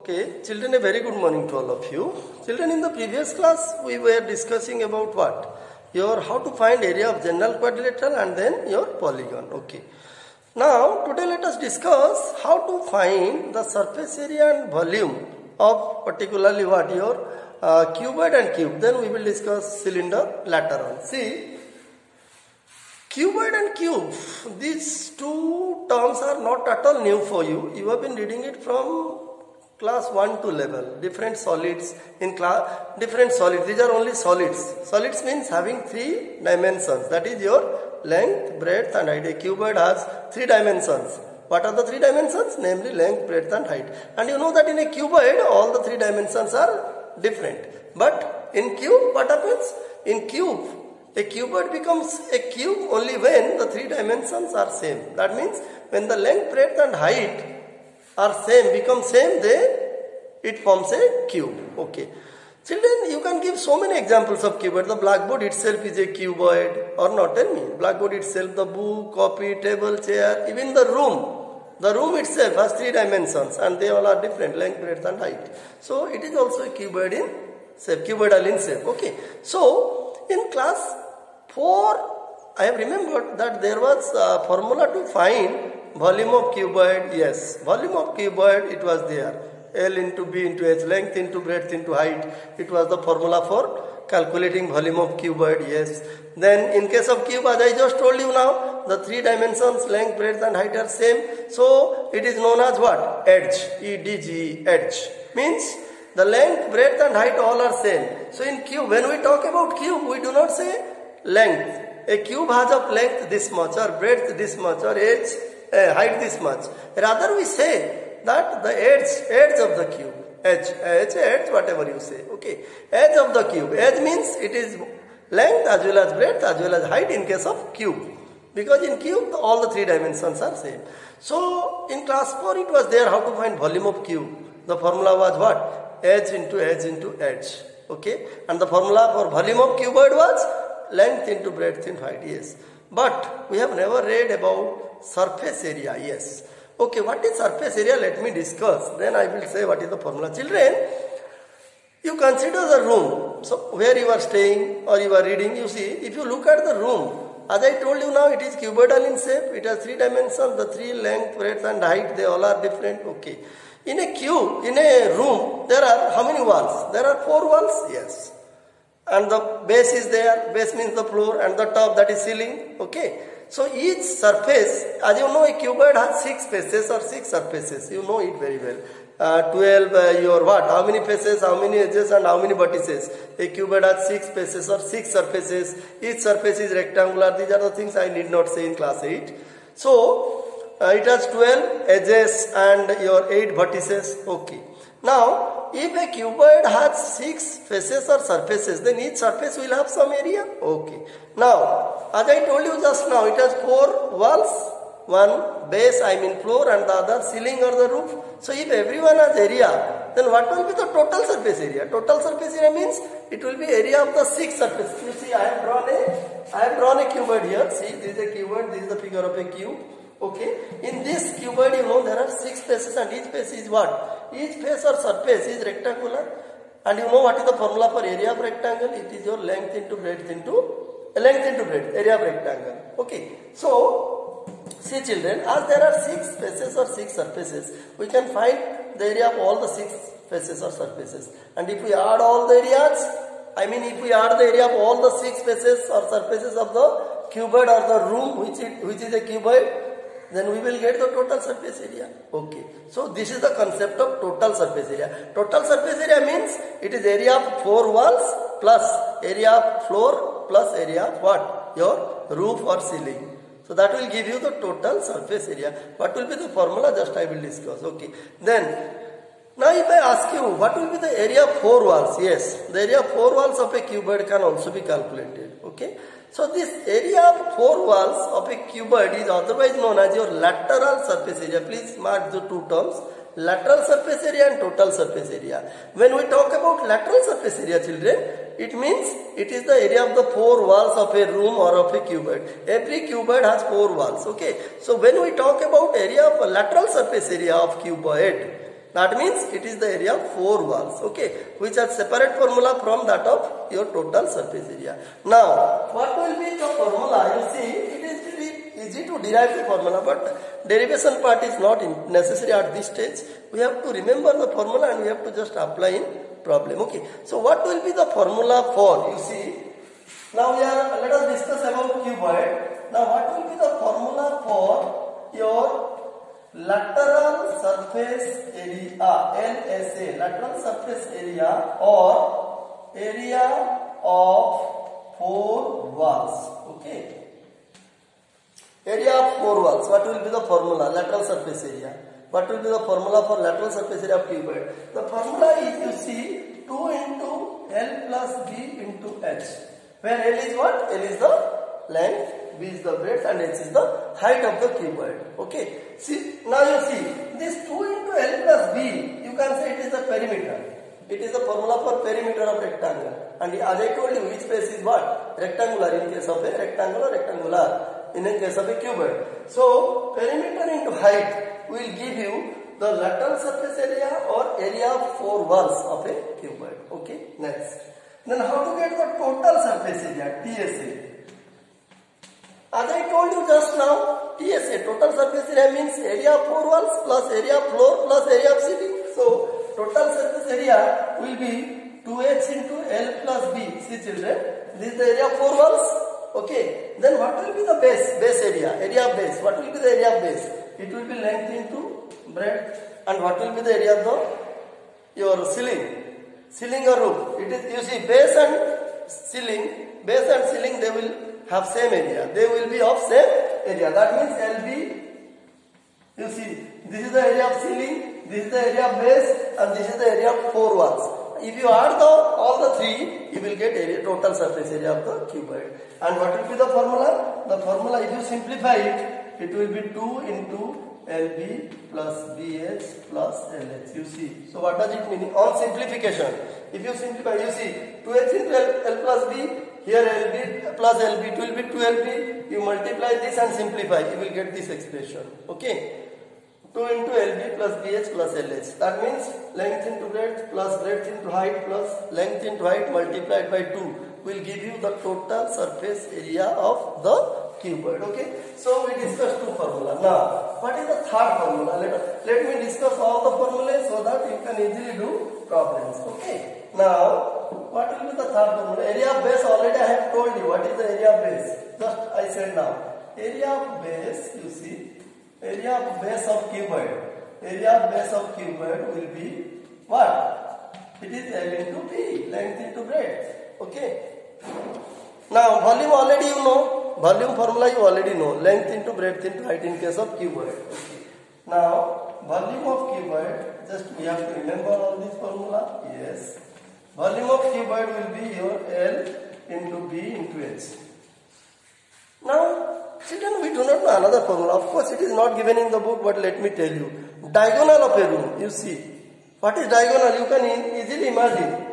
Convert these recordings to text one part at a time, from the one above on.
Okay, children, a very good morning to all of you. Children, in the previous class, we were discussing about what? Your how to find area of general quadrilateral and then your polygon. Okay. Now, today let us discuss how to find the surface area and volume of particularly what? Your cuboid and cube. Then we will discuss cylinder later on. See, cuboid and cube, these two terms are not at all new for you. You have been reading it from class 1 to level. Different solids in class, different solids. These are only solids. Solids means having 3 dimensions. That is your length, breadth and height. A cuboid has 3 dimensions. What are the 3 dimensions? Namely length, breadth and height. And you know that in a cuboid, all the 3 dimensions are different. But in cube, what happens? In cube, a cuboid becomes a cube only when the 3 dimensions are same. That means when the length, breadth and height are same, become same, then it forms a cube. Okay. Children, you can give so many examples of cuboid. The blackboard itself is a cuboid, or not, tell me. Blackboard itself, the book, copy, table, chair, even the room. The room itself has 3 dimensions and they all are different, length, breadth and height. So it is also a cuboid in shape, cuboidal in shape. Okay. So in class 4, I have remembered that there was a formula to find volume of cuboid. Yes, volume of cuboid, it was there. L into B into H, length into breadth into height. It was the formula for calculating volume of cuboid. Yes. Then in case of cube, as I just told you now, the 3 dimensions, length, breadth and height are same. So it is known as what? Edge. E-D-G-E, edge. Means the length, breadth and height all are same. So in cube, when we talk about cube, we do not say length. A cube has of length this much, or breadth this much, or edge, height this much. Rather we say that the edge of the cube, edge, whatever you say. Okay, edge of the cube. Edge means it is length as well as breadth as well as height in case of cube. Because in cube all the 3 dimensions are same. So in class 4 it was there how to find volume of cube. The formula was what? Edge into edge into edge. Okay, and the formula for volume of cuboid was length into breadth into height. Yes, but we have never read about surface area. Yes. Okay, what is surface area? Let me discuss. Then I will say what is the formula. Children, you consider the room. So where you are staying or you are reading, you see, if you look at the room, as I told you now, it is cuboidal in shape. It has 3 dimensions. The 3 length, breadth and height, they all are different. Okay. In a cube, in a room, there are how many walls? There are 4 walls. Yes. And the base is there. Base means the floor, and the top, that is ceiling. Okay. So each surface, as you know, a cuboid has 6 faces or 6 surfaces. You know it very well. 12, your what? How many faces, how many edges and how many vertices? A cuboid has 6 faces or 6 surfaces. Each surface is rectangular. These are the things I need not say in class 8. So it has 12 edges and your 8 vertices. Okay. Now, if a cuboid has 6 faces or surfaces, then each surface will have some area. Okay. Now, as I told you just now, it has 4 walls, one base, I mean floor, and the other ceiling or the roof. So, if everyone has area, then what will be the total surface area? Total surface area means it will be area of the 6 surfaces. You see, I have drawn a cuboid here. See, this is a cuboid. This is the figure of a cube. Okay, in this cuboid, you know, there are 6 faces and each face is what? Each face or surface is rectangular, and you know what is the formula for area of rectangle? It is your length into breadth area of rectangle. Okay, so see children, as there are 6 faces or 6 surfaces, we can find the area of all the 6 faces or surfaces. And if we add all the areas, if we add the area of all the 6 faces or surfaces of the cuboid or the room which is a cuboid, then we will get the total surface area. Okay. So this is the concept of total surface area. Total surface area means it is area of 4 walls plus area of floor plus area of what? Your roof or ceiling. So that will give you the total surface area. What will be the formula? Just I will discuss. Okay. Then, now if I ask you what will be the area of 4 walls? Yes, the area of 4 walls of a cuboid can also be calculated. Okay. So this area of 4 walls of a cuboid is otherwise known as your lateral surface area. Please mark the 2 terms, lateral surface area and total surface area. When we talk about lateral surface area, children, it means it is the area of the 4 walls of a room or of a cuboid. Every cuboid has 4 walls. Okay. So when we talk about area of lateral surface area of cuboid, That means it is the area of 4 walls, okay, which are separate formula from that of your total surface area. Now, what will be the formula? You see, it is very easy to derive the formula, but derivation part is not necessary at this stage. We have to remember the formula and we have to just apply in problem, okay. So, what will be the formula for, you see, now let us discuss about cuboid. Now, what will be the formula for your lateral surface area, LSA, lateral surface area or area of 4 walls, okay. Area of 4 walls, what will be the formula? Lateral surface area. What will be the formula for lateral surface area of cuboid? The formula is, you see, 2 into L plus B into H, where L is what? L is the length, B is the breadth and H is the height of the cuboid, okay. See, now you see, this 2 into L plus B, you can say it is the perimeter. It is the formula for perimeter of rectangle. And as I told you, which face is what? Rectangular in case of a rectangle or rectangular in a case of a cuboid. So, perimeter into height will give you the lateral surface area or area of 4 walls of a cuboid, okay. Next. Then how to get the total surface area, TSA? As I told you just now, TSA, total surface area means area of 4 walls plus area of floor plus area of ceiling. So, total surface area will be 2H into L plus B. See children, this is the area of 4 walls. Okay. Then what will be the base area of base. What will be the area of base? It will be length into breadth. And what will be the area of your ceiling or roof? It is, you see, base and ceiling, they will have same area. They will be of same area. That means LB, you see, this is the area of ceiling, this is the area of base and this is the area of 4 walls. If you add all the three, you will get area, total surface area of the cuboid. And what will be the formula? The formula, if you simplify it, it will be 2 into LB plus BH plus LH. You see. So what does it mean? On simplification, if you simplify, you see, 2H into L plus B, here LB plus LB, it will be 2LB. You multiply this and simplify, you will get this expression. Okay. 2 into LB plus BH plus LH. That means length into breadth plus breadth into height plus length into height multiplied by 2 will give you the total surface area of the cuboid. Okay. So we discussed 2 formulas. Now, what is the third formula? Let me discuss all the formulas so that you can easily do problems. Okay. Now, what will be the third formula? Area of base, already I have told you. What is the area of base? Just I said now. Area of base, you see, area of base of cuboid. Area of base of cuboid will be what? It is L into B, length into breadth. Okay. Now, volume already you know. Volume formula you already know. Length into breadth into height in case of cuboid. Okay. Now, volume of cuboid, just we have to remember all this formula. Yes. Volume of cuboid will be your L into B into H. Now, children, we do not know another formula. Of course, it is not given in the book, but let me tell you. Diagonal of a room, you see. What is diagonal? You can easily imagine.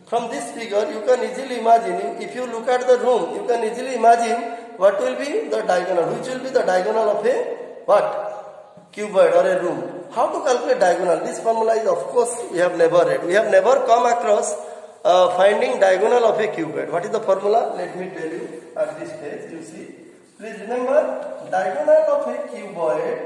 From this figure, you can easily imagine. If you look at the room, you can easily imagine what will be the diagonal. Which will be the diagonal of a what? Cuboid or a room. How to calculate diagonal? This formula is, of course, we have never read. We have never come across finding diagonal of a cuboid. What is the formula? Let me tell you at this stage. You see. Please remember, diagonal of a cuboid,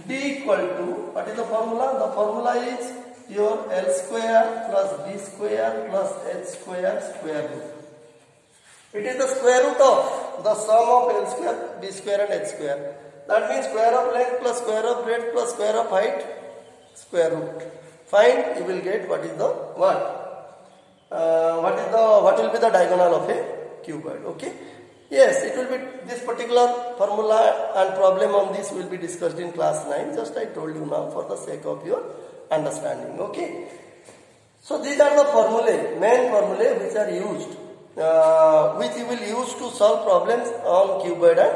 D equal to, what is the formula? The formula is your L square plus B square plus H square square root. It is the square root of the sum of L square, B square and H square. That means square of length plus square of breadth plus square of height, square root. Find, you will get what is the what? What will be the diagonal of a cuboid? Okay. Yes, it will be this particular formula and problem on this will be discussed in class 9. Just I told you now for the sake of your understanding. Okay. So these are the formulae, main formulae which are used, which you will use to solve problems on cuboid and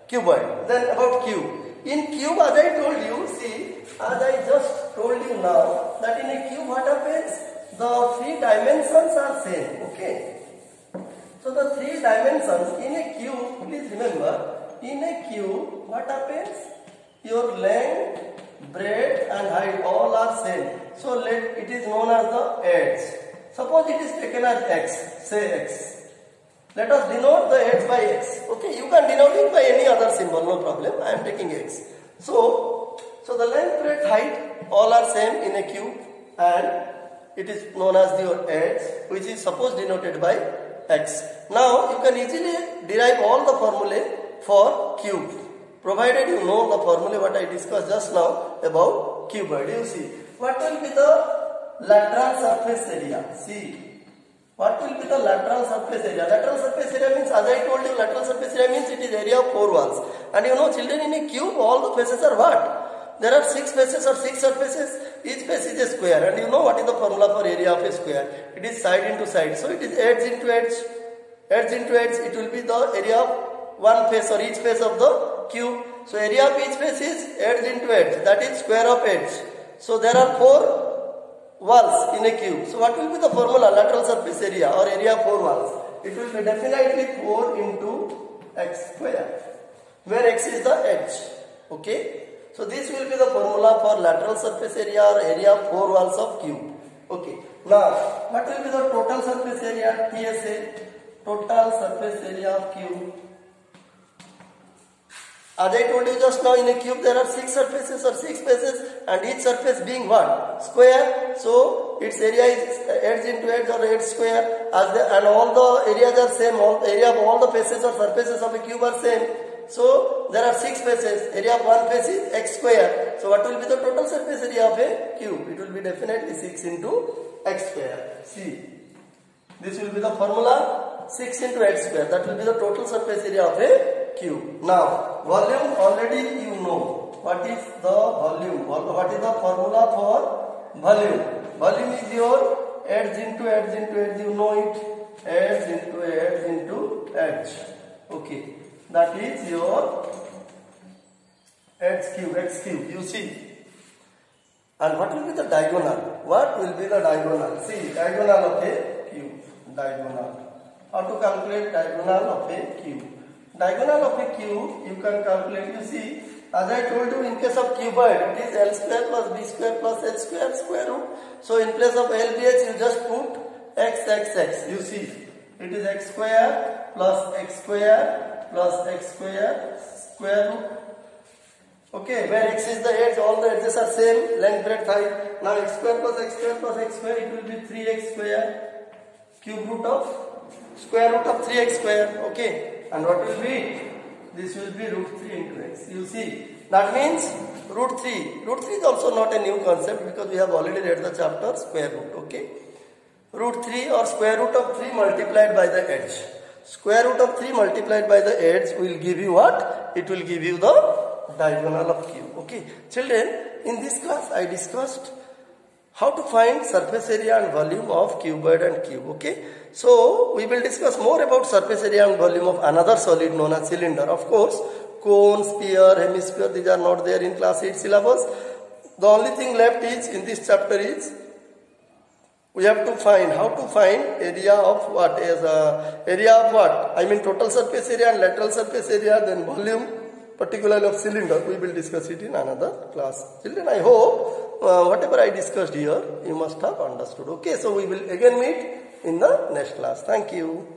cuboid. Then about cube. In cube, as I told you, see, as I just told you now, that in a cube what happens? The 3 dimensions are same. Okay. So the 3 dimensions in a cube, please remember, in a cube, what happens? Your length, breadth and height all are same. So it is known as the edge. Suppose it is taken as x, say x. Let us denote the edge by x. Okay, you can denote it by any other symbol, no problem. I am taking x. So the length, breadth, height all are same in a cube, and it is known as your edge, which is suppose denoted by x. Now you can easily derive all the formulae for cube, provided you know the formula what I discussed just now about cuboid. You see, what will be the lateral surface area? See, what will be the lateral surface area? Lateral surface area means, as I told you, lateral surface area means it is area of 4 walls. And you know, children, in a cube all the faces are what? There are 6 faces or 6 surfaces. Each face is a square, and you know what is the formula for area of a square? It is side into side. So it is edge into edge. Edge into edge. It will be the area of one face or each face of the cube. So area of each face is edge into edge. That is square of edge. So there are 4 walls in a cube. So what will be the formula? Lateral surface area or area of 4 walls. It will be definitely 4 into x square, where x is the edge. Okay. So this will be the formula for lateral surface area or area of 4 walls of cube. Okay. Now, what will be the total surface area? TSA, total surface area of cube. As I told you just now, in a cube there are 6 surfaces or 6 faces, and each surface being what? Square. So its area is edge into edge or edge square, and all the areas are same. All the area of all the faces or surfaces of a cube are same. So there are 6 faces. Area of one face is x square. So what will be the total surface area of a cube? It will be definitely 6 into x square. See, this will be the formula, 6 into x square. That will be the total surface area of a cube. Now, volume already you know. What is the volume? What is the formula for volume? Volume is your edge into edge into edge. You know it. Edge into edge into edge. Okay. That is your x cube. You see. And what will be the diagonal? What will be the diagonal? See, diagonal of a cube. Diagonal. How to calculate diagonal of a cube? Diagonal of a cube you can calculate. You see, as I told you, in case of cuboid, it is L square plus B square plus H square square root. So in place of LBH, you just put x. You see, it is x square plus x square plus x square square root. Okay, where x is the edge, all the edges are same, length, breadth, height. Now x square plus x square plus x square, it will be 3x square, cube root of square root of 3x square. Okay, and what will be? This will be root 3 into x. You see, that means root 3. Root 3 is also not a new concept because we have already read the chapter square root. Okay, root 3 or square root of 3 multiplied by the edge. Square root of 3 multiplied by the edge will give you what? It will give you the diagonal of cube. Okay, children, in this class I discussed how to find surface area and volume of cuboid and cube. Okay, so we will discuss more about surface area and volume of another solid known as cylinder. Of course, cone, sphere, hemisphere, these are not there in class 8 syllabus. The only thing left is in this chapter is we have to find how to find area of what is area of what? I mean total surface area and lateral surface area, then volume, particularly of cylinder. We will discuss it in another class. Children, I hope whatever I discussed here you must have understood. Okay, so we will again meet in the next class. Thank you.